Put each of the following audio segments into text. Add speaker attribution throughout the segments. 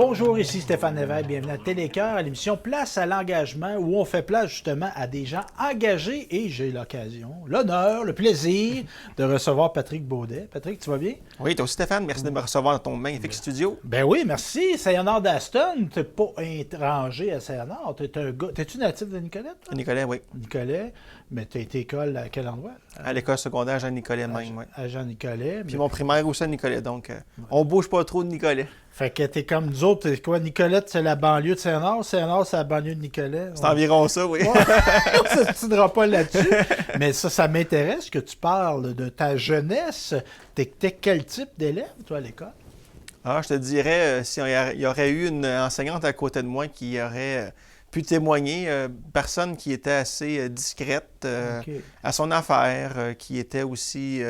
Speaker 1: Bonjour, ici Stéphane Lévesque, bienvenue à Télécœur, à l'émission Place à l'engagement, où on fait place justement à des gens engagés et j'ai l'occasion, l'honneur, le plaisir de recevoir Patrick Baudet. Patrick, tu vas bien?
Speaker 2: Oui, toi aussi Stéphane, merci de me recevoir dans ton magnifique studio.
Speaker 1: Ben oui, merci. Sayonara d'Aston, t'es pas étranger à Sayonara. T'es-tu natif de Nicolet, toi?
Speaker 2: Nicolet, oui.
Speaker 1: Nicolet, mais t'as été école à quel endroit?
Speaker 2: À l'école secondaire Jean-Nicolet même, oui.
Speaker 1: À Jean-Nicolet.
Speaker 2: Puis mon primaire aussi à Nicolet, donc on bouge pas trop de Nicolet.
Speaker 1: Fait que t'es comme nous autres, t'es quoi? Nicolette, c'est la banlieue de Saint-Honor. Saint-Honor, c'est la banlieue de Nicolet.
Speaker 2: C'est environ ça, oui.
Speaker 1: Ouais. On ne s'obstinera pas là-dessus. Mais ça m'intéresse que tu parles de ta jeunesse. T'es quel type d'élève, toi, à l'école?
Speaker 2: Ah, je te dirais, s'il y aurait eu une enseignante à côté de moi qui aurait pu témoigner, personne qui était assez discrète
Speaker 1: Okay.
Speaker 2: à son affaire, qui était aussi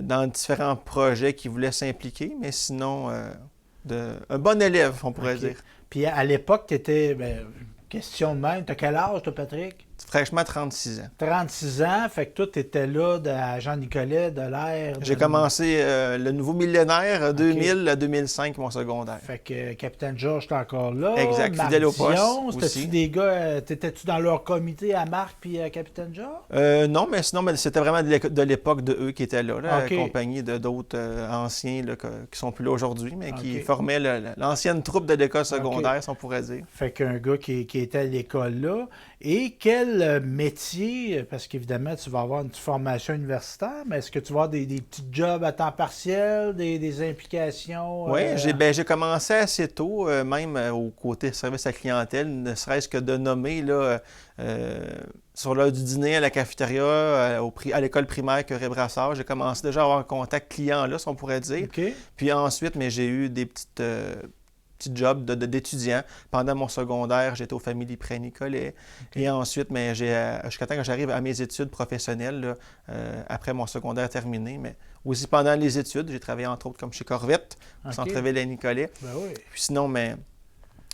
Speaker 2: dans différents projets, qui voulait s'impliquer, mais sinon, un bon élève, on pourrait
Speaker 1: Okay.
Speaker 2: dire.
Speaker 1: Puis à l'époque, t'étais, question de même, t'as quel âge, toi, Patrick?
Speaker 2: Fraîchement 36 ans.
Speaker 1: 36 ans, fait que toi, t'étais là à Jean-Nicolet de l'ère...
Speaker 2: J'ai commencé le nouveau millénaire, 2000 à 2005, mon secondaire.
Speaker 1: Fait que Capitaine Georges, t'es encore là.
Speaker 2: Exact,
Speaker 1: Marc
Speaker 2: fidèle au
Speaker 1: Dion,
Speaker 2: poste
Speaker 1: c'était-tu
Speaker 2: aussi.
Speaker 1: des gars, t'étais-tu dans leur comité à Marc puis à Capitaine Georges?
Speaker 2: Non, mais sinon, c'était vraiment de l'époque de eux qui étaient là,
Speaker 1: OK.
Speaker 2: accompagnés de d'autres anciens là, qui sont plus là aujourd'hui, mais qui
Speaker 1: OK.
Speaker 2: formaient l'ancienne troupe de l'école secondaire, si on pourrait dire.
Speaker 1: Fait qu'un gars qui était à l'école là. Et quel métier, parce qu'évidemment, tu vas avoir une formation universitaire, mais est-ce que tu vas avoir des petits jobs à temps partiel, des implications?
Speaker 2: Oui, j'ai commencé assez tôt, même au côté service à clientèle, ne serait-ce que de nommer là, sur l'heure du dîner à la cafétéria, à l'école primaire Curé-Brassard. J'ai commencé déjà à avoir un contact client là, si on pourrait dire.
Speaker 1: OK.
Speaker 2: Puis ensuite, mais j'ai eu des petits jobs d'étudiant. Pendant mon secondaire, j'étais aux familles près Nicolet. Okay. Et ensuite, mais jusqu'à temps que j'arrive à mes études professionnelles, là, après mon secondaire terminé, mais aussi pendant les études, j'ai travaillé entre autres comme chez Corvette, au centre-ville à Nicolet.
Speaker 1: Ben oui.
Speaker 2: Puis sinon, mais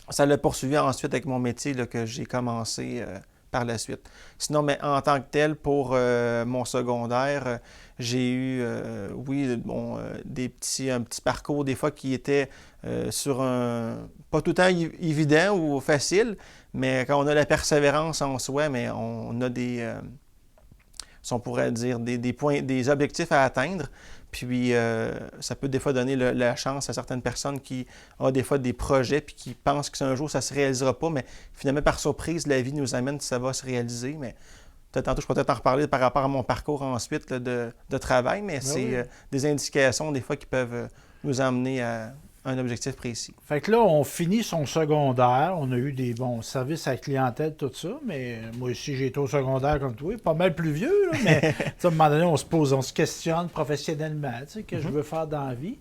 Speaker 2: ça l'a poursuivi ensuite avec mon métier là, que j'ai commencé par la suite. Sinon, mais en tant que tel, pour mon secondaire, j'ai eu, un petit parcours des fois qui était sur pas tout le temps évident ou facile, mais quand on a la persévérance en soi, mais on a si on pourrait dire, des objectifs à atteindre. Puis ça peut des fois donner la chance à certaines personnes qui ont des fois des projets puis qui pensent qu'un jour ça ne se réalisera pas, mais finalement par surprise, la vie nous amène, ça va se réaliser. Mais tantôt, je peux peut-être en reparler par rapport à mon parcours ensuite là, de travail, mais c'est des indications des fois qui peuvent nous emmener à un objectif précis.
Speaker 1: Fait que là, on finit son secondaire. On a eu des bons services à la clientèle, tout ça. Mais moi aussi, j'ai été au secondaire comme toi. Pas mal plus vieux, là, mais à un moment donné, on se questionne professionnellement, tu sais, que je veux faire dans la vie.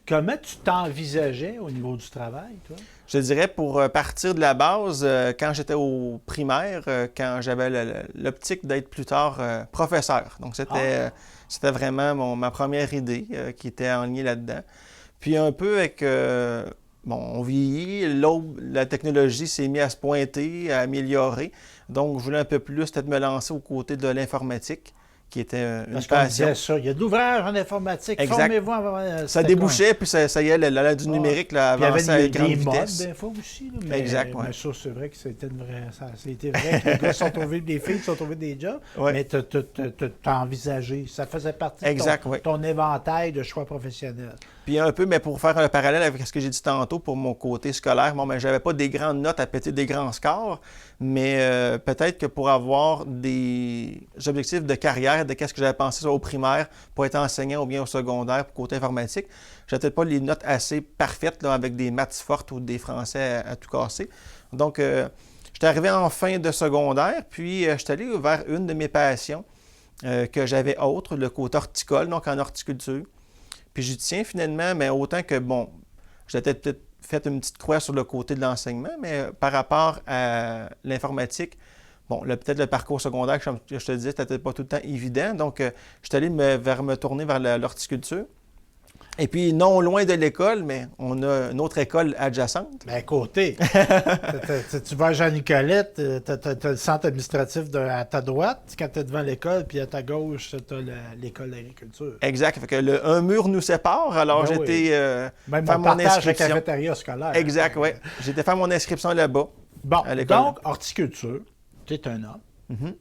Speaker 1: Comment tu t'envisageais au niveau du travail, toi?
Speaker 2: Je dirais pour partir de la base, quand j'étais au primaire, quand j'avais l'optique d'être plus tard professeur. Donc c'était vraiment ma première idée qui était enlignée là-dedans. Puis un peu avec, on vieillit, la technologie s'est mise à se pointer, à améliorer. Donc, je voulais un peu plus peut-être me lancer aux côtés de l'informatique, qui était une passion.
Speaker 1: Ça. Il y a de l'ouvrage en informatique.
Speaker 2: Exact.
Speaker 1: Formez-vous.
Speaker 2: Ça débouchait, puis ça y est, l'aide du numérique là, avançait à grande vitesse.
Speaker 1: Des fois aussi. Là, mais,
Speaker 2: exact,
Speaker 1: mais ça, c'est vrai que c'était c'était vrai que les gars sont trouvés, des filles sont trouvés des jobs, mais tu as envisagé. Ça faisait partie de ton éventail de choix professionnels.
Speaker 2: Puis un peu, mais pour faire un parallèle avec ce que j'ai dit tantôt pour mon côté scolaire, j'avais pas des grandes notes à péter des grands scores, mais peut-être que pour avoir des objectifs de carrière, de qu'est-ce que j'avais pensé soit au primaire pour être enseignant ou bien au secondaire pour côté informatique, j'avais peut-être pas les notes assez parfaites là, avec des maths fortes ou des français à tout casser. Donc, j'étais arrivé en fin de secondaire, puis je suis allé vers une de mes passions que j'avais autre, le côté horticole, donc en horticulture. Puis j'y tiens finalement, mais autant que, j'avais peut-être fait une petite croix sur le côté de l'enseignement, mais par rapport à l'informatique, peut-être le parcours secondaire, comme je te disais, c'était peut-être pas tout le temps évident. Donc, je suis allé me tourner vers l'horticulture. Et puis, non loin de l'école, mais on a une autre école adjacente.
Speaker 1: Ben, à côté. Tu vas à Jean-Nicolette, tu as le centre administratif à ta droite, quand tu es devant l'école, puis à ta gauche, tu as l'école d'agriculture.
Speaker 2: Exact. Fait que un mur nous sépare. Alors,
Speaker 1: Ben
Speaker 2: j'étais
Speaker 1: Même
Speaker 2: faire
Speaker 1: on
Speaker 2: mon
Speaker 1: partage la
Speaker 2: inscription.
Speaker 1: cafétéria scolaire.
Speaker 2: Exact, oui. J'étais faire mon inscription là-bas.
Speaker 1: Bon,
Speaker 2: à l'école.
Speaker 1: donc, horticulture, tu es un homme.
Speaker 2: Mhm.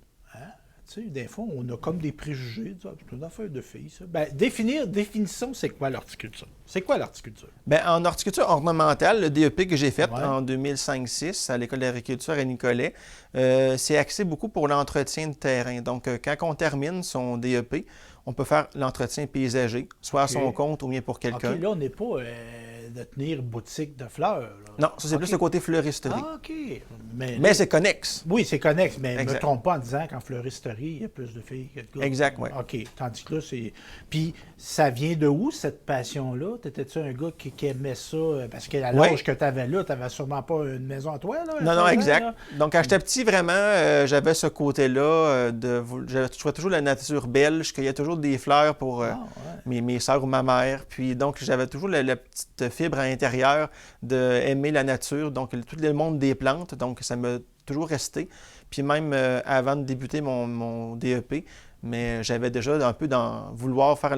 Speaker 1: Tu sais, des fois, on a comme des préjugés. C'est une affaire de filles, ça. Ben, définissons, c'est quoi l'horticulture? C'est quoi l'horticulture?
Speaker 2: Bien, en horticulture ornementale, le DEP que j'ai fait
Speaker 1: Ouais.
Speaker 2: en 2005-6 à l'École d'agriculture à Nicolet, c'est axé beaucoup pour l'entretien de terrain. Donc, quand on termine son DEP, on peut faire l'entretien paysager, soit à son compte ou bien pour quelqu'un.
Speaker 1: OK, là, on n'est pas de tenir boutique de fleurs. Là.
Speaker 2: Non, ça, c'est plus le côté fleuristerie.
Speaker 1: Ah, OK.
Speaker 2: Mais c'est connexe.
Speaker 1: Oui, c'est connexe, mais ne me
Speaker 2: Exact.
Speaker 1: trompe pas en disant qu'en fleuristerie, il y a plus de filles que de gars.
Speaker 2: Exact, oui.
Speaker 1: OK. Tandis que là, c'est. Puis, ça vient de où, cette passion-là? T'étais-tu un gars qui aimait ça? Parce qu'à l'âge
Speaker 2: Oui.
Speaker 1: que tu avais là, tu n'avais sûrement pas une maison à toi, là? à
Speaker 2: Non,
Speaker 1: 16
Speaker 2: non,
Speaker 1: ans,
Speaker 2: exact.
Speaker 1: là?
Speaker 2: Donc, quand j'étais petit, vraiment, j'avais ce côté-là je trouvais toujours la nature belle. Je cueillais toujours des fleurs pour
Speaker 1: Ah, ouais.
Speaker 2: mes sœurs ou ma mère. Puis, donc, j'avais toujours la petite fibre à l'intérieur d'aimer la nature, donc tout le monde des plantes. Donc, ça m'a toujours resté. Puis, même avant de débuter mon DEP, mais j'avais déjà un peu vouloir faire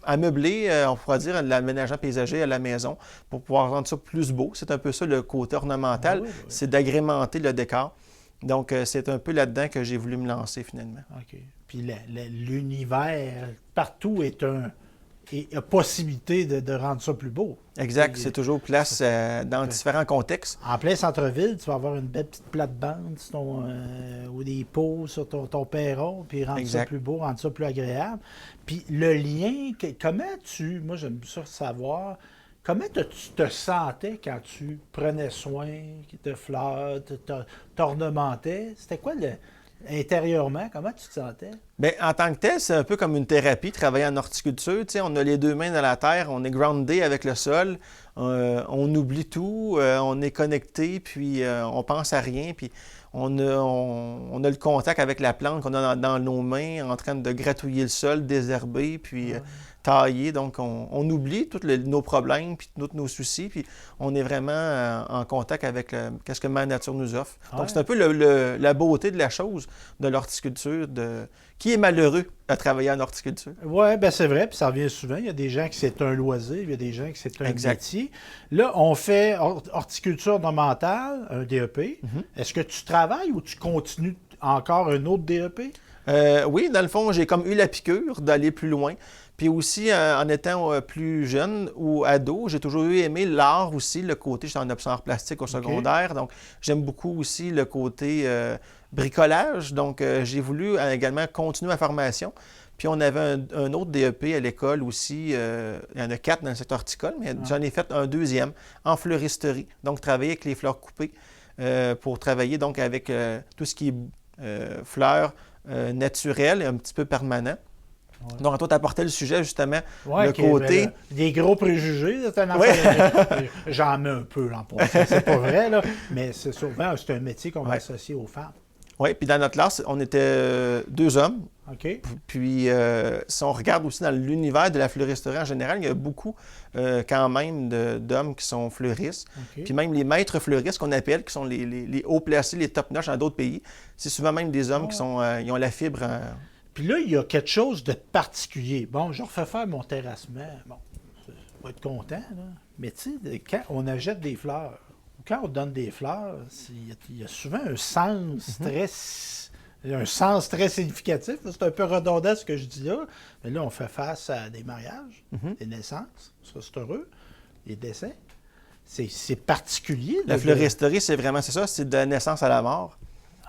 Speaker 2: ameubler, on pourrait dire, l'aménagement paysager à la maison pour pouvoir rendre ça plus beau. C'est un peu ça le côté ornemental,
Speaker 1: Ah oui, oui.
Speaker 2: c'est d'agrémenter le décor. Donc, c'est un peu là-dedans que j'ai voulu me lancer finalement.
Speaker 1: OK. Puis l'univers, partout est a possibilité de rendre ça plus beau.
Speaker 2: Exact,
Speaker 1: Et-
Speaker 2: c'est toujours place dans différents contextes.
Speaker 1: En plein centre-ville, tu vas avoir une belle petite plate-bande ou des pots sur ton perron, puis rendre ça
Speaker 2: Exact.
Speaker 1: plus beau, rendre ça plus agréable. Puis le lien, moi j'aime ça savoir, comment tu te sentais quand tu prenais soin de fleurs, t'ornementais? C'était quoi intérieurement, comment tu te sentais?
Speaker 2: Bien, en tant que tel, c'est un peu comme une thérapie, travailler en horticulture. Tu sais, on a les deux mains dans la terre, on est groundé avec le sol, on oublie tout, on est connecté, puis on pense à rien, puis on a le contact avec la plante qu'on a dans nos mains, en train de gratouiller le sol, désherber, puis tailler. Donc, on oublie tous nos problèmes, puis tous nos soucis, puis on est vraiment en contact avec qu'est-ce que ma nature nous offre.
Speaker 1: Ouais.
Speaker 2: Donc, c'est un peu la beauté de la chose, de l'horticulture, qui est malheureux à travailler en horticulture.
Speaker 1: Oui, bien c'est vrai, puis ça revient souvent. Il y a des gens qui c'est un loisir, il y a des gens qui c'est un
Speaker 2: Exact.
Speaker 1: métier. Là, on fait horticulture ornementale, un DEP. Est-ce que tu travailles ou tu continues encore un autre DEP?
Speaker 2: Oui, dans le fond, j'ai comme eu la piqûre d'aller plus loin. Puis aussi, en étant plus jeune ou ado, j'ai toujours aimé l'art aussi, le côté, j'étais en option art plastique au secondaire, donc j'aime beaucoup aussi le côté bricolage. Donc, j'ai voulu également continuer ma formation. Puis on avait un autre DEP à l'école aussi, il y en a 4 dans le secteur horticole, mais j'en ai fait un deuxième en fleuristerie, donc travailler avec les fleurs coupées pour travailler donc avec tout ce qui est fleurs naturelles et un petit peu permanent.
Speaker 1: Ouais.
Speaker 2: Donc, toi, tu apportais le sujet, justement,
Speaker 1: Ouais,
Speaker 2: le côté...
Speaker 1: ben, des gros préjugés, c'est un affaire. J'en mets un peu l'an passé. C'est pas vrai, là, mais c'est souvent c'est un métier qu'on va associer aux femmes.
Speaker 2: Oui, puis dans notre classe, on était 2 hommes.
Speaker 1: OK?
Speaker 2: Puis, si on regarde aussi dans l'univers de la fleuristerie en général, il y a beaucoup quand même d'hommes qui sont fleuristes.
Speaker 1: OK.
Speaker 2: Puis même les maîtres fleuristes qu'on appelle, qui sont les hauts placés, les top-notch dans d'autres pays, c'est souvent même des hommes qui ils ont la fibre...
Speaker 1: Puis là, il y a quelque chose de particulier. Bon, je refais faire mon terrassement. Bon, on va être content, là. Mais tu sais, quand on achète des fleurs, ou quand on donne des fleurs, il y a souvent un sens très significatif. C'est un peu redondant ce que je dis là. Mais là, on fait face à des mariages, des naissances, ça c'est heureux, des décès. C'est particulier.
Speaker 2: La fleuristerie, c'est ça, c'est de la naissance à la mort.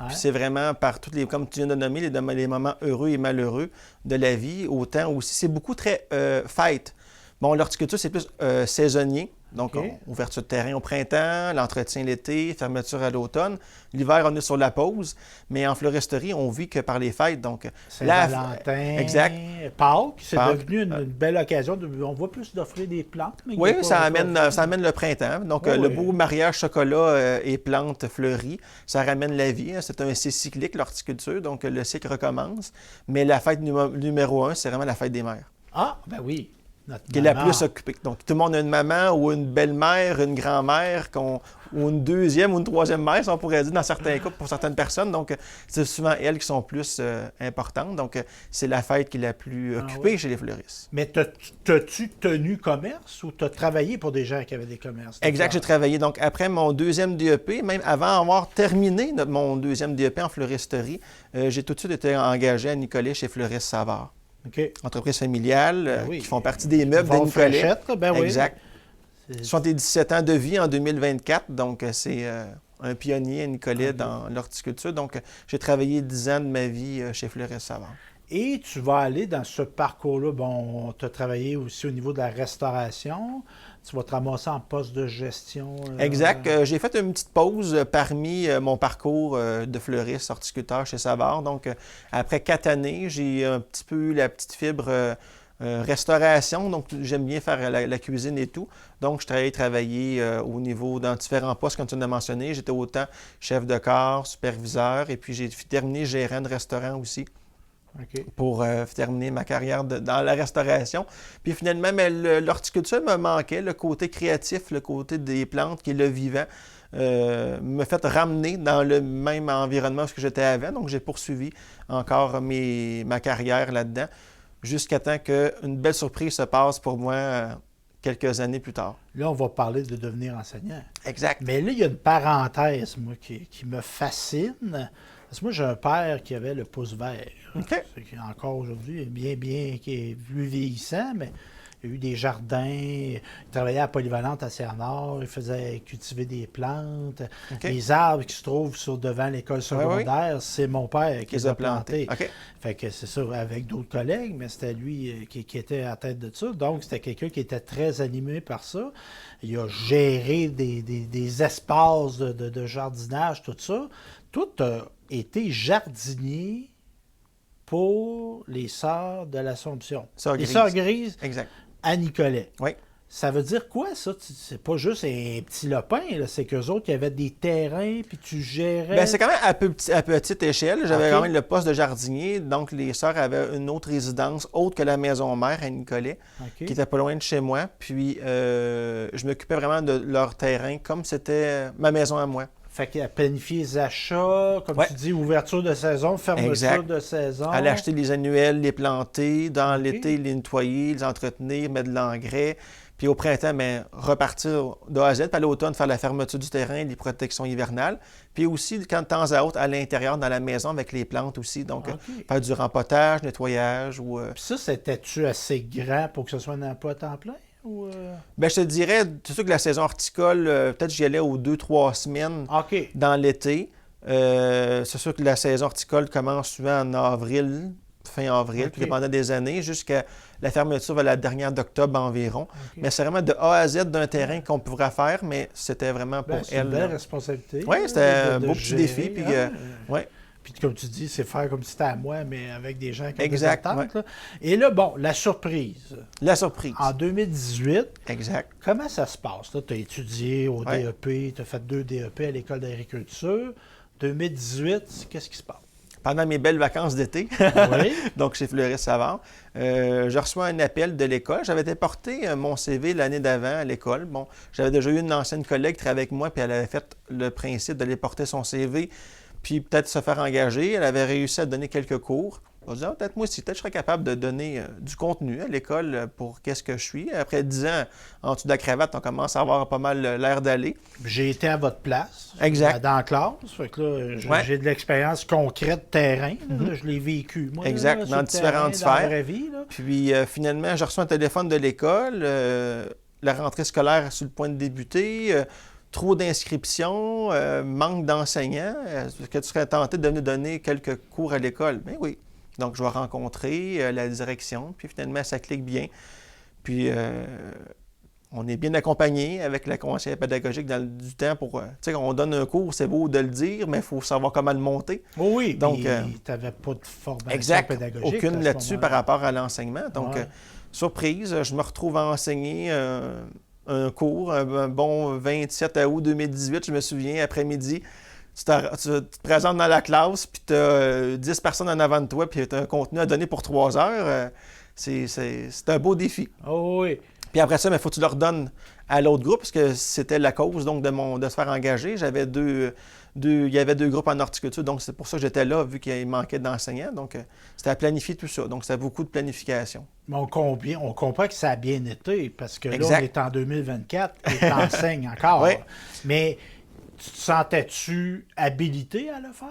Speaker 1: Ouais.
Speaker 2: Puis c'est vraiment par tous les, comme tu viens de nommer, les moments heureux et malheureux de la vie. Autant aussi, c'est beaucoup très fête. Bon, l'horticulture, c'est plus saisonnier. Donc, ouverture de terrain au printemps, l'entretien l'été, fermeture à l'automne. L'hiver, on est sur la pause. Mais en fleuristerie, on vit que par les fêtes. Donc,
Speaker 1: Saint-Valentin,
Speaker 2: exact.
Speaker 1: Pâques, c'est
Speaker 2: Pâques.
Speaker 1: devenu une belle occasion. On voit plus d'offrir des plantes. Mais
Speaker 2: Oui,
Speaker 1: il y a
Speaker 2: ça
Speaker 1: pas-
Speaker 2: amène le printemps. Donc,
Speaker 1: Oui,
Speaker 2: le
Speaker 1: oui.
Speaker 2: beau mariage chocolat et plantes fleuries, ça ramène la vie. Hein. C'est cyclique, l'horticulture. Donc, le cycle recommence. Mais la fête numéro 1, c'est vraiment la fête des mères.
Speaker 1: Ah, ben oui. Notre
Speaker 2: qui est la
Speaker 1: maman.
Speaker 2: plus occupée. Donc, tout le monde a une maman ou une belle-mère, une grand-mère, ou une deuxième ou une troisième mère, si on pourrait dire, dans certains cas, pour certaines personnes. Donc, c'est souvent elles qui sont plus importantes. Donc, c'est la fête qui est la plus occupée chez les fleuristes.
Speaker 1: Mais t'as-tu tenu commerce ou t'as travaillé pour des gens qui avaient des commerces?
Speaker 2: Exact, j'ai travaillé. Donc, après mon deuxième DEP, même avant d'avoir terminé mon deuxième DEP en fleuristerie, j'ai tout de suite été engagé à Nicolet chez Fleuriste Savard.
Speaker 1: OK.
Speaker 2: Entreprise familiale
Speaker 1: Ben oui.
Speaker 2: qui font partie des meubles de
Speaker 1: Yvon
Speaker 2: Nicolet.
Speaker 1: Fréchette, là, ben oui.
Speaker 2: Exact.
Speaker 1: C'est-
Speaker 2: 77 ans de vie en 2024, donc c'est un pionnier à Nicolet dans l'horticulture. Donc, j'ai travaillé 10 ans de ma vie chez Fleuriste Savard.
Speaker 1: Et tu vas aller dans ce parcours-là. Bon, tu as travaillé aussi au niveau de la restauration. Tu vas te ramasser en poste de gestion.
Speaker 2: Exact. J'ai fait une petite pause parmi mon parcours de fleuriste, horticulteur chez Savard. Donc, après 4 années, j'ai un petit peu eu la petite fibre restauration. Donc, j'aime bien faire la cuisine et tout. Donc, je travaillé au niveau dans différents postes, comme tu l'as mentionné. J'étais autant chef de corps, superviseur, et puis j'ai terminé gérant de restaurant aussi.
Speaker 1: OK.
Speaker 2: Pour terminer ma carrière dans la restauration. Puis finalement, mais l'horticulture me manquait, le côté créatif, le côté des plantes qui est le vivant, me fait ramener dans le même environnement que j'étais avant. Donc, j'ai poursuivi encore ma carrière là-dedans, jusqu'à temps qu'une belle surprise se passe pour moi quelques années plus tard.
Speaker 1: Là, on va parler de devenir enseignant.
Speaker 2: Exact.
Speaker 1: Mais là, il y a une parenthèse, moi, qui me fascine. Parce que moi, j'ai un père qui avait le pouce vert.
Speaker 2: OK.
Speaker 1: C'est qui, encore aujourd'hui, qui est plus vieillissant, mais il y a eu des jardins. Il travaillait à Polyvalente à Cernar. Il faisait cultiver des plantes.
Speaker 2: OK.
Speaker 1: Les arbres qui se trouvent devant l'école secondaire, c'est mon père qui les a plantés.
Speaker 2: OK.
Speaker 1: Fait que c'est ça, avec d'autres collègues, mais c'était lui qui était à la tête de ça. Donc, c'était quelqu'un qui était très animé par ça. Il a géré des espaces de jardinage, tout ça. Tout a été jardinier pour les Sœurs de l'Assomption.
Speaker 2: Sœurs
Speaker 1: Les
Speaker 2: Grises.
Speaker 1: Sœurs Grises
Speaker 2: Exact.
Speaker 1: à Nicolet.
Speaker 2: Oui.
Speaker 1: Ça veut dire quoi, ça? C'est pas juste un petit lopin, là. C'est qu'eux autres qui avaient des terrains, puis tu gérais...
Speaker 2: Bien, c'est quand même à petite échelle. J'avais
Speaker 1: OK.
Speaker 2: quand même le poste de jardinier, donc les sœurs avaient une autre résidence, autre que la maison mère à Nicolet,
Speaker 1: OK.
Speaker 2: qui était pas loin de chez moi. Puis, je m'occupais vraiment de leur terrain comme c'était ma maison à moi.
Speaker 1: Fait qu'à planifier les achats, comme
Speaker 2: Ouais.
Speaker 1: tu dis, ouverture de saison, fermeture
Speaker 2: Exact.
Speaker 1: de saison.
Speaker 2: Aller acheter les annuels, les planter, dans
Speaker 1: OK.
Speaker 2: l'été, les nettoyer, les entretenir, mettre de l'engrais. Puis au printemps, bien, repartir de A à Z. Puis à l'automne, faire la fermeture du terrain, les protections hivernales. Puis aussi, quand de temps à autre, à l'intérieur, dans la maison, avec les plantes aussi. Donc,
Speaker 1: OK.
Speaker 2: faire du rempotage, nettoyage ou...
Speaker 1: Puis ça, c'était-tu assez grand pour que ce soit un emploi à temps plein? Ou
Speaker 2: Bien, je te dirais, c'est sûr que la saison horticole, peut-être j'y allais aux 2-3 semaines
Speaker 1: OK.
Speaker 2: dans l'été. C'est sûr que la saison horticole commence souvent en avril, fin avril,
Speaker 1: OK.
Speaker 2: puis dépendant des années, jusqu'à la fermeture vers la dernière d'octobre environ.
Speaker 1: OK.
Speaker 2: Mais c'est vraiment de A à Z d'un terrain qu'on pourrait faire, mais c'était vraiment pour
Speaker 1: Ben, c'est
Speaker 2: elle.
Speaker 1: une belle responsabilité.
Speaker 2: Oui,
Speaker 1: là,
Speaker 2: c'était
Speaker 1: de-
Speaker 2: un
Speaker 1: de
Speaker 2: beau petit
Speaker 1: gérer,
Speaker 2: défi. Puis,
Speaker 1: hein.
Speaker 2: ouais.
Speaker 1: Puis comme tu dis, c'est faire comme si c'était à moi, mais avec des gens qui ont
Speaker 2: Exact,
Speaker 1: des attentes. Là. Et là, bon, la surprise.
Speaker 2: La surprise.
Speaker 1: En 2018,
Speaker 2: Exact.
Speaker 1: comment ça se passe? Tu as étudié au
Speaker 2: Ouais.
Speaker 1: DEP, tu as fait 2 DEP à l'École d'agriculture. 2018, qu'est-ce qui se passe?
Speaker 2: Pendant mes belles vacances d'été,
Speaker 1: Oui.
Speaker 2: donc chez Fleuriste Savard, je reçois un appel de l'école. J'avais déporté mon CV l'année d'avant à l'école. Bon, j'avais déjà eu une ancienne collègue qui travaillait avec moi, puis elle avait fait le principe d'aller porter son CV, puis peut-être se faire engager. Elle avait réussi à donner quelques cours. On se dit, peut-être moi aussi, peut-être je serais capable de donner du contenu à l'école pour qu'est-ce que je suis. Après 10 ans, en dessous de la cravate, on commence à avoir pas mal l'air d'aller.
Speaker 1: J'ai été à votre place.
Speaker 2: Exact.
Speaker 1: Dans la classe. Fait que là,
Speaker 2: Ouais.
Speaker 1: j'ai de l'expérience concrète terrain. Là. Je l'ai vécu. Moi,
Speaker 2: Exact,
Speaker 1: là, sur
Speaker 2: dans
Speaker 1: le
Speaker 2: différentes
Speaker 1: terrain, dans la
Speaker 2: sphères.
Speaker 1: vraie vie. Là.
Speaker 2: Puis finalement, je reçois un téléphone de l'école. La rentrée scolaire est sur le point de débuter. Trop d'inscriptions, manque d'enseignants. Est-ce que tu serais tenté de venir donner quelques cours à l'école? Bien oui. Donc, je vais rencontrer la direction. Puis finalement, ça clique bien. Puis, on est bien accompagné avec la conseillère pédagogique dans du temps pour... tu sais, on donne un cours, c'est beau de le dire, mais il faut savoir comment le monter.
Speaker 1: Oh oui,
Speaker 2: Donc,
Speaker 1: tu n'avais pas de formation
Speaker 2: Exact.
Speaker 1: pédagogique. à
Speaker 2: Aucune
Speaker 1: ce
Speaker 2: là-dessus
Speaker 1: moment-là.
Speaker 2: par rapport à l'enseignement. Donc,
Speaker 1: Ouais.
Speaker 2: surprise, je me retrouve à enseigner un cours, un bon 27 août 2018, je me souviens, après-midi. Tu te présentes dans la classe, puis tu as 10 personnes en avant de toi, puis tu as un contenu à donner pour 3 heures. C'est un beau défi.
Speaker 1: Oh oui.
Speaker 2: Puis après ça, il faut que tu le redonnes à l'autre groupe, parce que c'était la cause donc, de se faire engager. Il y avait 2 groupes en horticulture, donc c'est pour ça que j'étais là, vu qu'il manquait d'enseignants. Donc, c'était à planifier tout ça. Donc, c'était beaucoup de planification.
Speaker 1: Mais on comprend que ça a bien été, parce que là,
Speaker 2: Exact.
Speaker 1: on est en 2024 et tu enseignes encore.
Speaker 2: Oui.
Speaker 1: Mais tu te sentais-tu habilité à le faire?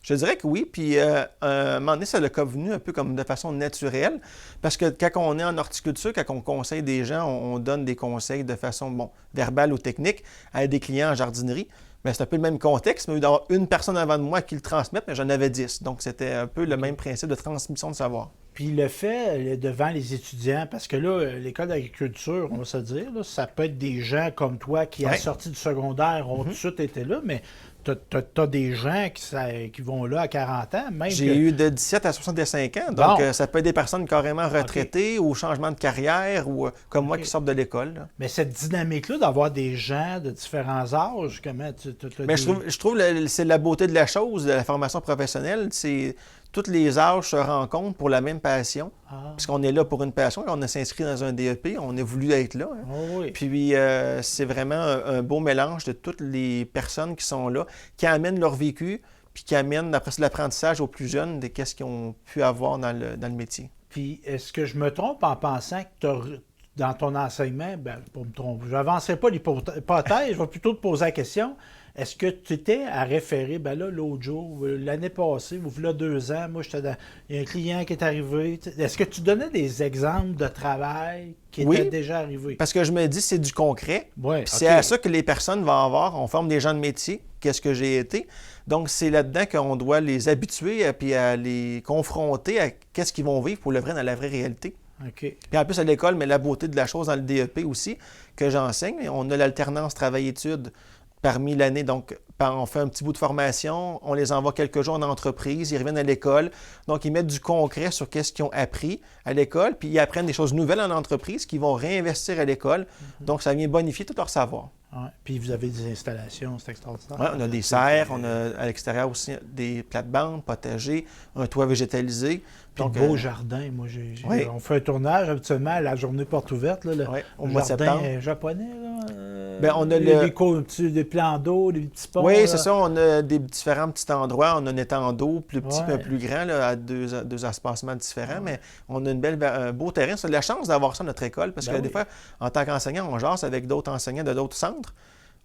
Speaker 2: Je dirais que oui, puis à un moment donné, ça l'a venu un peu comme de façon naturelle, parce que quand on est en horticulture, quand on conseille des gens, on donne des conseils de façon, verbale ou technique à des clients en jardinerie. Mais c'est un peu le même contexte, mais d'avoir une personne avant de moi qui le transmette, mais j'en avais 10. Donc, c'était un peu le même principe de transmission de savoir.
Speaker 1: Puis le fait devant les étudiants, parce que là, l'école d'agriculture, on va se dire, là, ça peut être des gens comme toi qui, à la sortie du secondaire, ont tout de suite été là, mais t'as des gens qui vont là à 40 ans, même.
Speaker 2: J'ai eu de 17 à 65 ans, donc ça peut être des personnes carrément retraitées ou changement de carrière ou comme moi qui sortent de l'école. Là.
Speaker 1: Mais cette dynamique-là d'avoir des gens de différents âges, comment
Speaker 2: Mais je trouve que c'est la beauté de la chose, de la formation professionnelle, c'est tous les âges se rencontrent pour la même passion. Puisqu'on est là pour une passion, on s'est inscrit dans un DEP, on a voulu être là. Hein.
Speaker 1: Oh oui.
Speaker 2: Puis c'est vraiment un beau mélange de toutes les personnes qui sont là, qui amènent leur vécu, puis qui amènent après ça l'apprentissage aux plus jeunes de qu'est-ce qu'ils ont pu avoir dans le métier.
Speaker 1: Puis est-ce que je me trompe en pensant que dans ton enseignement, pour me tromper, je n'avancerai pas l'hypothèse, je vais plutôt te poser la question. Est-ce que tu étais à référer, là, l'autre jour, l'année passée, ou là 2 ans, moi, il y a un client qui est arrivé. Est-ce que tu donnais des exemples de travail qui étaient déjà arrivés?
Speaker 2: Parce que je me dis, c'est du concret.
Speaker 1: Oui,
Speaker 2: c'est à ça que les personnes vont avoir. On forme des gens de métier. Qu'est-ce que j'ai été? Donc, c'est là-dedans qu'on doit les habituer et à les confronter à qu'est-ce qu'ils vont vivre pour le vrai dans la vraie réalité.
Speaker 1: OK.
Speaker 2: Puis en plus, à l'école, mais la beauté de la chose dans le DEP aussi, que j'enseigne, on a l'alternance travail-études parmi l'année. Donc, on fait un petit bout de formation, on les envoie quelques jours en entreprise, ils reviennent à l'école. Donc, ils mettent du concret sur qu'est-ce qu'ils ont appris à l'école, puis ils apprennent des choses nouvelles en entreprise qu'ils vont réinvestir à l'école. Donc, ça vient bonifier tout leur savoir.
Speaker 1: Ouais. Puis vous avez des installations, c'est extraordinaire.
Speaker 2: Ouais, on a des serres, on a à l'extérieur aussi des plates-bandes, potagers, un toit végétalisé.
Speaker 1: Puis de beaux jardins. Moi, on fait un tournage habituellement à la journée porte ouverte. Là,
Speaker 2: au mois de septembre.
Speaker 1: Japonais. Là,
Speaker 2: on a
Speaker 1: des plans d'eau, des petits ponts.
Speaker 2: Oui, c'est ça. On a différents petits endroits. On a un étang d'eau plus petit et plus grand, là, à deux espacements différents. Mais on a un beau terrain. C'est de la chance d'avoir ça à notre école parce que des fois, en tant qu'enseignant, on jase avec d'autres enseignants de d'autres centres.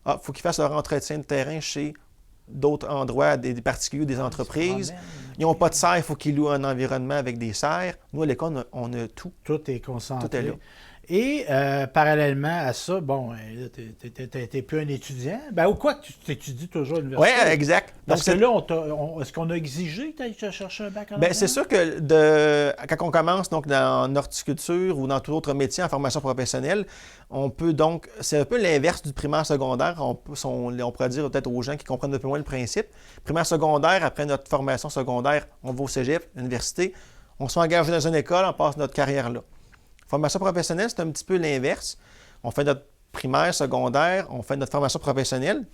Speaker 2: Il faut qu'ils fassent leur entretien de terrain chez d'autres endroits, des particuliers, des entreprises. Ils n'ont pas de serre, il faut qu'ils louent un environnement avec des serres. Nous, à l'école, on a tout.
Speaker 1: Tout est concentré.
Speaker 2: Tout est là.
Speaker 1: Et parallèlement à ça, tu n'es plus un étudiant. Ou quoi, tu étudies toujours à l'université.
Speaker 2: Oui, exact.
Speaker 1: Parce que là, est-ce qu'on a exigé que tu ailles chercher un bac en
Speaker 2: c'est sûr que quand on commence donc, en horticulture ou dans tout autre métier en formation professionnelle, on peut donc, c'est un peu l'inverse du primaire secondaire. On pourrait dire peut-être aux gens qui comprennent un peu moins le principe. Primaire secondaire, après notre formation secondaire, on va au cégep, à l'université, on s'engage dans une école, on passe notre carrière là. Formation professionnelle, c'est un petit peu l'inverse. On fait notre primaire, secondaire, on fait notre formation professionnelle.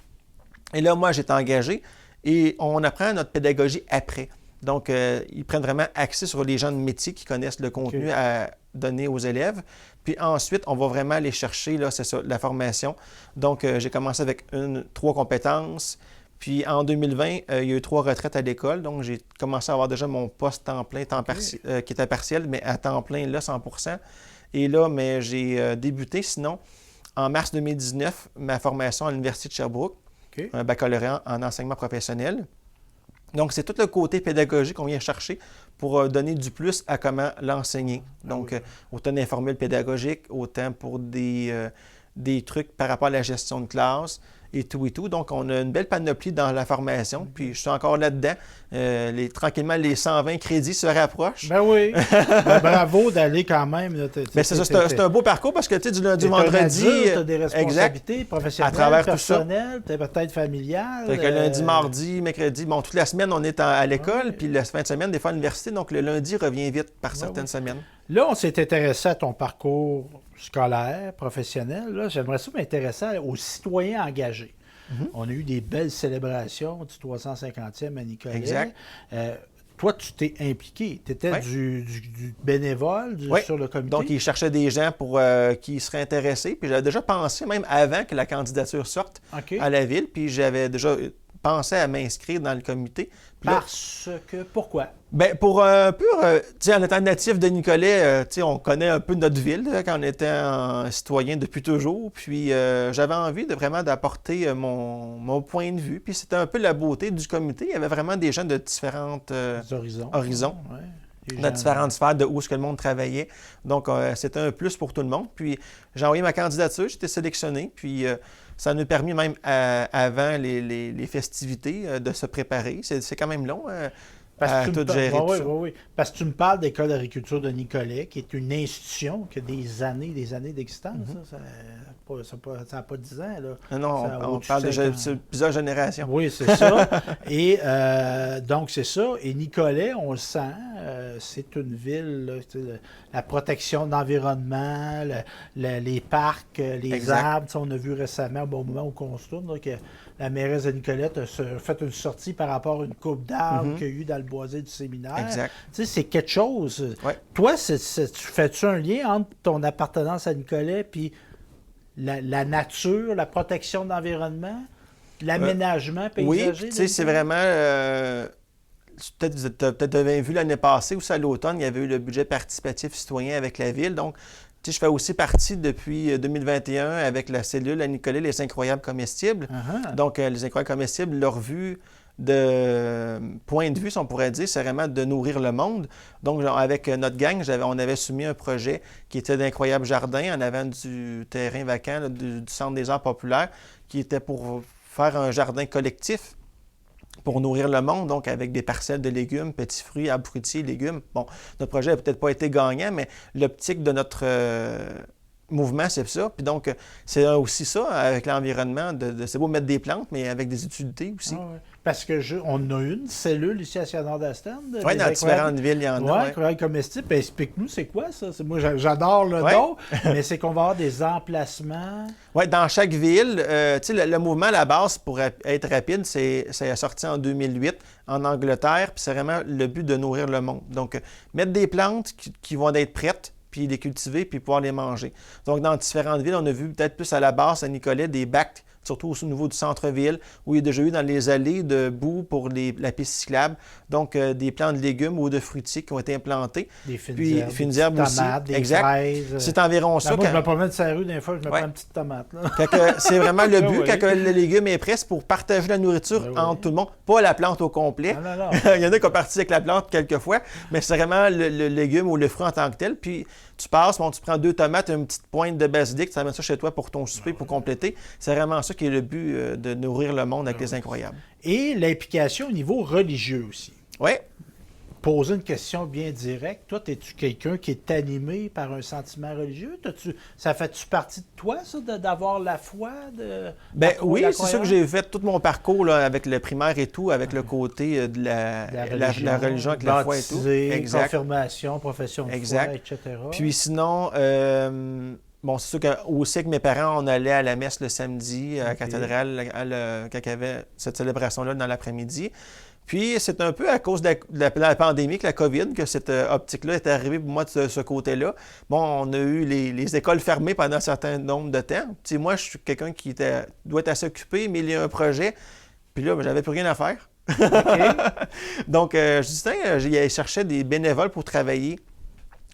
Speaker 2: Et là, moi, j'étais engagé et on apprend notre pédagogie après. Donc, ils prennent vraiment accès sur les gens de métier qui connaissent le contenu à donner aux élèves. Puis ensuite, on va vraiment aller chercher, là, c'est ça, la formation. Donc, j'ai commencé avec 3 compétences. Puis en 2020, il y a eu 3 retraites à l'école. Donc, j'ai commencé à avoir déjà mon poste temps plein, qui était partiel, mais à temps plein, là, 100%. Et là, mais j'ai débuté, sinon, en mars 2019, ma formation à l'Université de Sherbrooke, un baccalauréat en enseignement professionnel. Donc, c'est tout le côté pédagogique qu'on vient chercher pour donner du plus à comment l'enseigner. Donc, autant d'informules pédagogiques, autant pour des trucs par rapport à la gestion de classe et tout et tout. Donc, on a une belle panoplie dans la formation. Puis, je suis encore là-dedans. Tranquillement, les 120 crédits se rapprochent.
Speaker 1: Ben oui. Bravo d'aller quand même. Là,
Speaker 2: c'est un beau parcours parce que, tu sais, du lundi au vendredi...
Speaker 1: Tu as des responsabilités professionnelles,
Speaker 2: à travers
Speaker 1: personnelles, peut-être familiales.
Speaker 2: Fait que lundi, mardi, mercredi, toute la semaine, on est à l'école. Puis, la fin de semaine, des fois, à l'université. Donc, le lundi revient vite par certaines semaines.
Speaker 1: Là, on s'est intéressé à ton parcours scolaire, professionnel. Là, j'aimerais ça m'intéresser aux citoyens engagés. On a eu des belles célébrations du 350e à Nicolet.
Speaker 2: Exact.
Speaker 1: toi, tu t'es impliqué. Tu étais
Speaker 2: Ouais.
Speaker 1: du bénévole
Speaker 2: Oui.
Speaker 1: sur le comité.
Speaker 2: Donc, ils cherchaient des gens pour qui seraient intéressés. Puis j'avais déjà pensé, même avant que la candidature sorte
Speaker 1: OK.
Speaker 2: à la ville, puis j'avais déjà pensé à m'inscrire dans le comité. Puis là,
Speaker 1: Parce que, pourquoi?
Speaker 2: ben, pour un peu, tu sais, en étant natif de Nicolet, tu sais, on connaît un peu notre ville là, quand on était un citoyen depuis toujours. Puis j'avais envie de vraiment d'apporter mon point de vue. Puis c'était un peu la beauté du comité. Il y avait vraiment des gens de différentes
Speaker 1: Les horizons.
Speaker 2: horizons.
Speaker 1: Ouais. Les
Speaker 2: dans
Speaker 1: gens-
Speaker 2: différentes sphères de où est-ce que le monde travaillait. Donc, c'était un plus pour tout le monde. Puis, j'ai envoyé ma candidature, j'ai été sélectionné. Puis, ça nous a permis même avant les festivités de se préparer. C'est quand même long à
Speaker 1: tu me
Speaker 2: tout
Speaker 1: par-
Speaker 2: gérer.
Speaker 1: ouais,
Speaker 2: tout
Speaker 1: ouais,
Speaker 2: ça.
Speaker 1: ouais, ouais. Parce que tu me parles d'École d'agriculture de Nicolet, qui est une institution qui a des années d'existence. Ça n'a pas 10 ans. Là.
Speaker 2: Non, non,
Speaker 1: Ça a
Speaker 2: on
Speaker 1: au-dessus
Speaker 2: parle
Speaker 1: de
Speaker 2: de
Speaker 1: 50 ans.
Speaker 2: plusieurs générations.
Speaker 1: Oui, c'est ça. Et donc, c'est ça. Et Nicolet, on le sent, c'est une ville, là, la protection de l'environnement, les parcs, les
Speaker 2: Exact.
Speaker 1: arbres. Tu sais, on a vu récemment, au bon moment où on se tourne, là, que la mairesse de Nicolette a fait une sortie par rapport à une coupe d'arbres qu'il y a eu dans le boisé du séminaire.
Speaker 2: Exact.
Speaker 1: Tu sais, c'est quelque chose.
Speaker 2: Ouais.
Speaker 1: Toi, tu fais-tu un lien entre ton appartenance à Nicolet puis la nature, la protection de l'environnement, l'aménagement
Speaker 2: Oui,
Speaker 1: paysager?
Speaker 2: puis, tu sais, c'est vraiment... Vous avez peut-être vu l'année passée, aussi à l'automne, il y avait eu le budget participatif citoyen avec la ville. Donc, tu sais, je fais aussi partie depuis 2021 avec la cellule à Nicolet, les incroyables comestibles.
Speaker 1: Uh-huh.
Speaker 2: Donc, les incroyables comestibles, leur vue de point de vue, si on pourrait dire, c'est vraiment de nourrir le monde. Donc, avec notre gang, on avait soumis un projet qui était d'incroyables jardins en avant du terrain vacant là, du Centre des arts populaires, qui était pour faire un jardin collectif pour nourrir le monde, donc avec des parcelles de légumes, petits fruits, arbres fruitiers, légumes. Bon, notre projet n'a peut-être pas été gagnant, mais l'optique de notre mouvement, c'est ça. Puis donc, c'est aussi ça, avec l'environnement, c'est beau mettre des plantes, mais avec des utilités aussi.
Speaker 1: Ah ouais. Parce que on a une cellule ici à Saint-Nord-d'Aston.
Speaker 2: Oui, dans différentes villes, il y en a.
Speaker 1: Oui, incroyable comestible. Ben, explique-nous, c'est quoi ça? Moi, j'adore le
Speaker 2: Ouais.
Speaker 1: nom, mais c'est qu'on va avoir des emplacements.
Speaker 2: Oui, dans chaque ville, tu sais, le mouvement à la base, pour être rapide, c'est sorti en 2008 en Angleterre, puis c'est vraiment le but de nourrir le monde. Donc, mettre des plantes qui vont être prêtes, puis les cultiver, puis pouvoir les manger. Donc, dans différentes villes, on a vu peut-être plus à la base, à Nicolet, des bacs, surtout au niveau du centre-ville, où il y a déjà eu dans les allées de boue pour la piste cyclable, donc des plants de légumes ou de fruitiers qui ont été implantés.
Speaker 1: Des fines
Speaker 2: Puis,
Speaker 1: herbes,
Speaker 2: fines
Speaker 1: des
Speaker 2: herbes
Speaker 1: petites
Speaker 2: aussi.
Speaker 1: tomates, des
Speaker 2: Exact.
Speaker 1: fraises.
Speaker 2: C'est environ ça.
Speaker 1: Moi, je me promène sur la rue, des fois, je me
Speaker 2: Ouais.
Speaker 1: prends une petite tomate. Là.
Speaker 2: C'est vraiment le but,
Speaker 1: Oui.
Speaker 2: quand le légume est prêt, c'est pour partager la nourriture
Speaker 1: Ben oui.
Speaker 2: entre tout le monde, pas la plante au complet.
Speaker 1: Non, non, non.
Speaker 2: Il y en a qui ont parti avec la plante quelquefois, mais c'est vraiment le légume ou le fruit en tant que tel. Puis tu passes, tu prends 2 tomates, une petite pointe de basilic, tu amènes ça chez toi pour ton souper, pour compléter. C'est vraiment ça qui est le but de nourrir le monde avec les incroyables.
Speaker 1: Et l'implication au niveau religieux aussi.
Speaker 2: Oui,
Speaker 1: Poser une question bien directe. Toi, es-tu quelqu'un qui est animé par un sentiment religieux? Ça fait-tu partie de toi, ça, d'avoir la foi?
Speaker 2: Oui, c'est ça que j'ai fait tout mon parcours là, avec le primaire et tout, avec le côté de la religion avec la foi et tout.
Speaker 1: Baptisé, confirmation, profession de
Speaker 2: Exact.
Speaker 1: foi, etc.
Speaker 2: Puis sinon, bon, c'est sûr que aussi avec mes parents, on allait à la messe le samedi à la cathédrale quand il y avait cette célébration-là dans l'après-midi. Puis c'est un peu à cause de la pandémie, que la COVID, que cette optique-là est arrivée pour moi de ce côté-là. Bon, on a eu les écoles fermées pendant un certain nombre de temps. Tu sais, moi, je suis quelqu'un qui doit être assez occupé, mais il y a un projet. Puis là, j'avais plus rien à faire. Donc, Justin, il cherchait des bénévoles pour travailler.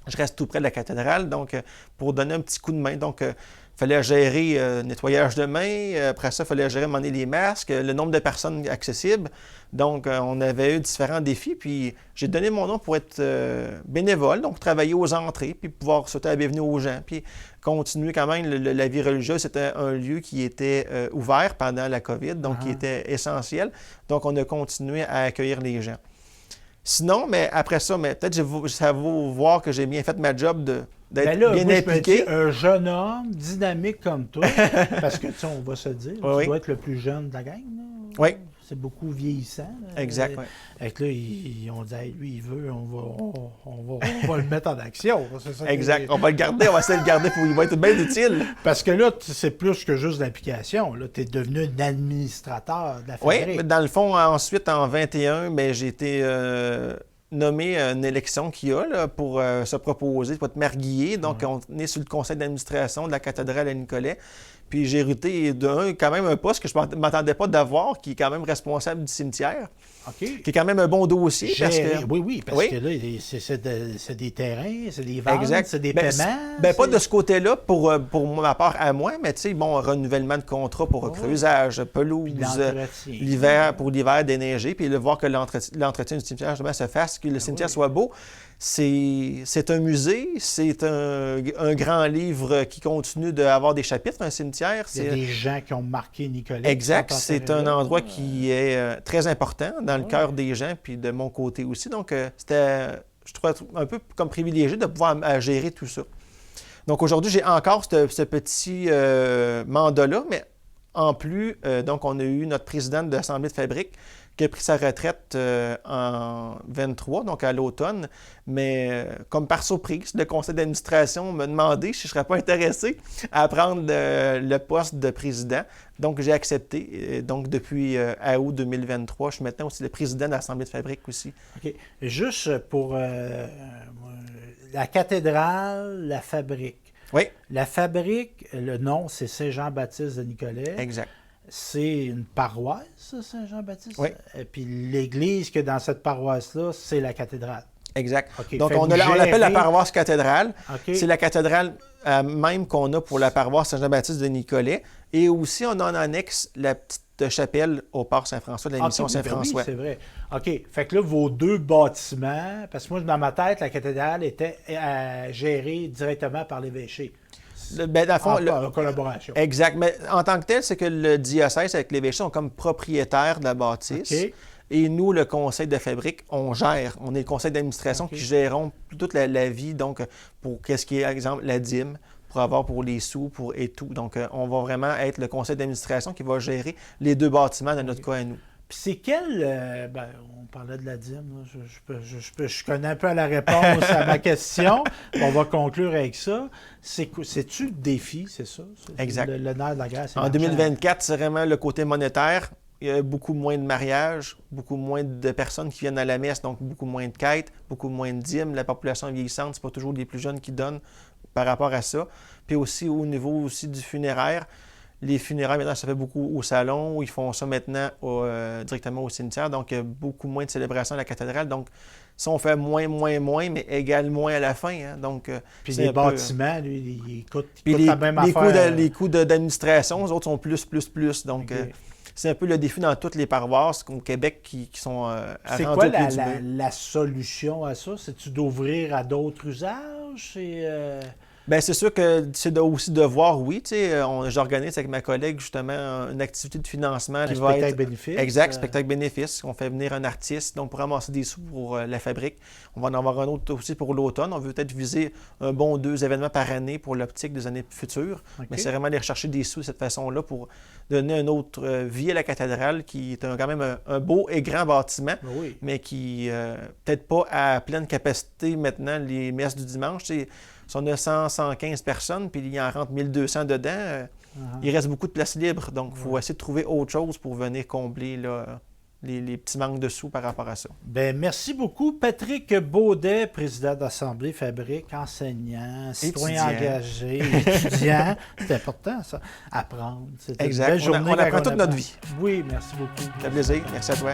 Speaker 2: Je reste tout près de la cathédrale, donc pour donner un petit coup de main. Donc, il fallait gérer nettoyage de mains. Après ça, il fallait gérer les masques, le nombre de personnes accessibles. Donc, on avait eu différents défis. Puis, j'ai donné mon nom pour être bénévole, donc travailler aux entrées, puis pouvoir souhaiter la bienvenue aux gens. Puis, continuer quand même la vie religieuse. C'était un lieu qui était ouvert pendant la COVID, donc qui était essentiel. Donc, on a continué à accueillir les gens. Sinon, mais après ça, peut-être ça va voir que j'ai bien fait ma job d'être bien
Speaker 1: moi,
Speaker 2: impliqué.
Speaker 1: un jeune homme dynamique comme toi, parce que, tu sais, on va se dire, tu dois être le plus jeune de la gang. Là.
Speaker 2: Oui.
Speaker 1: C'est beaucoup vieillissant. Là.
Speaker 2: Exact, oui.
Speaker 1: Fait que là, on dit, hey, lui, il veut, on va le mettre en action. C'est ça
Speaker 2: Exact. On va le garder, on va essayer de le garder, il va être bien utile.
Speaker 1: Parce que là, c'est plus que juste l'implication. Là, tu es devenu un administrateur de la fabrique.
Speaker 2: Oui, dans le fond, ensuite, en 21, j'ai été nommer une élection qu'il y a là, pour se proposer, pour être marguillé. Donc, on est sur le conseil d'administration de la cathédrale à Nicolet. Puis j'ai hérité quand même un poste que je ne m'attendais pas d'avoir, qui est quand même responsable du cimetière.
Speaker 1: OK.
Speaker 2: Qui est quand même un bon dossier. Parce que,
Speaker 1: oui, parce que là, c'est des terrains, c'est des ventes,
Speaker 2: exact.
Speaker 1: c'est des paiements.
Speaker 2: Pas de ce côté-là pour ma part à moi, mais tu sais, bon, renouvellement de contrat pour creusage, pelouse, pour l'hiver déneigé, puis voir que l'entretien du cimetière justement se fasse, que le cimetière soit beau. C'est un musée, c'est un grand livre qui continue d'avoir des chapitres, un cimetière.
Speaker 1: Il y a des gens qui ont marqué Nicolet.
Speaker 2: Exact, c'est un endroit qui est très important dans le cœur des gens, puis de mon côté aussi. Donc, je trouvais un peu comme privilégié de pouvoir gérer tout ça. Donc, aujourd'hui, j'ai encore ce petit mandat-là, mais en plus, donc, on a eu notre présidente de l'Assemblée de fabrique qui a pris sa retraite en 23, donc à l'automne. Mais comme par surprise, le conseil d'administration m'a demandé si je ne serais pas intéressé à prendre le poste de président. Donc, j'ai accepté. Donc, depuis août 2023, je suis maintenant aussi le président de l'Assemblée de fabrique aussi.
Speaker 1: OK. Juste pour la cathédrale, la fabrique.
Speaker 2: Oui.
Speaker 1: La fabrique, le nom, c'est Saint-Jean-Baptiste de Nicolet.
Speaker 2: Exact.
Speaker 1: C'est une paroisse, ça, Saint-Jean-Baptiste?
Speaker 2: Oui.
Speaker 1: Et puis l'église que dans cette paroisse-là, c'est la cathédrale.
Speaker 2: Exact.
Speaker 1: Okay.
Speaker 2: Donc, on l'appelle la paroisse cathédrale.
Speaker 1: Okay.
Speaker 2: C'est la cathédrale même qu'on a pour la paroisse Saint-Jean-Baptiste de Nicolet. Et aussi, on a en annexe la petite chapelle au port Saint-François de la mission Saint-François.
Speaker 1: Oui, c'est vrai. OK. Fait que là, vos deux bâtiments, parce que moi, dans ma tête, la cathédrale était gérée directement par l'évêché.
Speaker 2: Dans le fond,
Speaker 1: en collaboration.
Speaker 2: Exact. Mais en tant que tel, c'est que le diocèse avec l'évêché sont comme propriétaires de la bâtisse.
Speaker 1: Okay.
Speaker 2: Et nous, le conseil de fabrique, on gère. On est le conseil d'administration qui gérons toute la vie, donc pour qu'est-ce qui est, par exemple, la dîme, pour avoir pour les sous, et tout. Donc, on va vraiment être le conseil d'administration qui va gérer les deux bâtiments dans notre cas à nous.
Speaker 1: Puis c'est quel... on parlait de la dîme. Je connais un peu la réponse à ma question. On va conclure avec ça. C'est-tu le défi, c'est ça?
Speaker 2: Exact.
Speaker 1: Le nerf de la guerre, c'est
Speaker 2: en 2024, c'est vraiment le côté monétaire. Il y a beaucoup moins de mariages, beaucoup moins de personnes qui viennent à la messe, donc beaucoup moins de quêtes, beaucoup moins de dîmes. La population vieillissante, c'est pas toujours les plus jeunes qui donnent par rapport à ça. Puis aussi, au niveau aussi du funéraire, les funérailles, maintenant, ça fait beaucoup au salon. Ils font ça maintenant directement au cimetière. Donc, il y a beaucoup moins de célébrations à la cathédrale. Donc, ça, on fait moins, mais égale moins à la fin. Hein. Donc,
Speaker 1: puis les bâtiments, lui, ils coûtent la même affaire.
Speaker 2: Les coûts d'administration, les autres sont plus. Donc, okay. C'est un peu le défi dans toutes les paroisses au Québec qui sont à
Speaker 1: c'est quoi la solution à ça? C'est-tu d'ouvrir à d'autres usages?
Speaker 2: Bien, c'est sûr que c'est aussi de voir, oui. J'organise avec ma collègue, justement, une activité de financement qui va être...
Speaker 1: spectacle bénéfice.
Speaker 2: Exact, spectacle bénéfice. On fait venir un artiste, donc pour ramasser des sous pour la fabrique. On va en avoir un autre aussi pour l'automne. On veut peut-être viser un bon 2 événements par année pour l'optique des années futures. Okay. Mais c'est vraiment aller rechercher des sous de cette façon-là pour donner une autre vie à la cathédrale, qui est quand même un beau et grand bâtiment, mais qui peut-être pas à pleine capacité maintenant, les messes du dimanche. Si on a 115 personnes, puis il y en rentre 1200 dedans, il reste beaucoup de place libre. Donc, il faut essayer de trouver autre chose pour venir combler là, les petits manques de sous par rapport à ça.
Speaker 1: Bien, merci beaucoup. Patrick Baudet, président d'Assemblée Fabrique, enseignant, citoyen engagé, étudiant. C'est important, ça. Apprendre.
Speaker 2: Exact. On apprend toute notre vie.
Speaker 1: Oui, merci beaucoup.
Speaker 2: Ça fait plaisir. Merci à toi.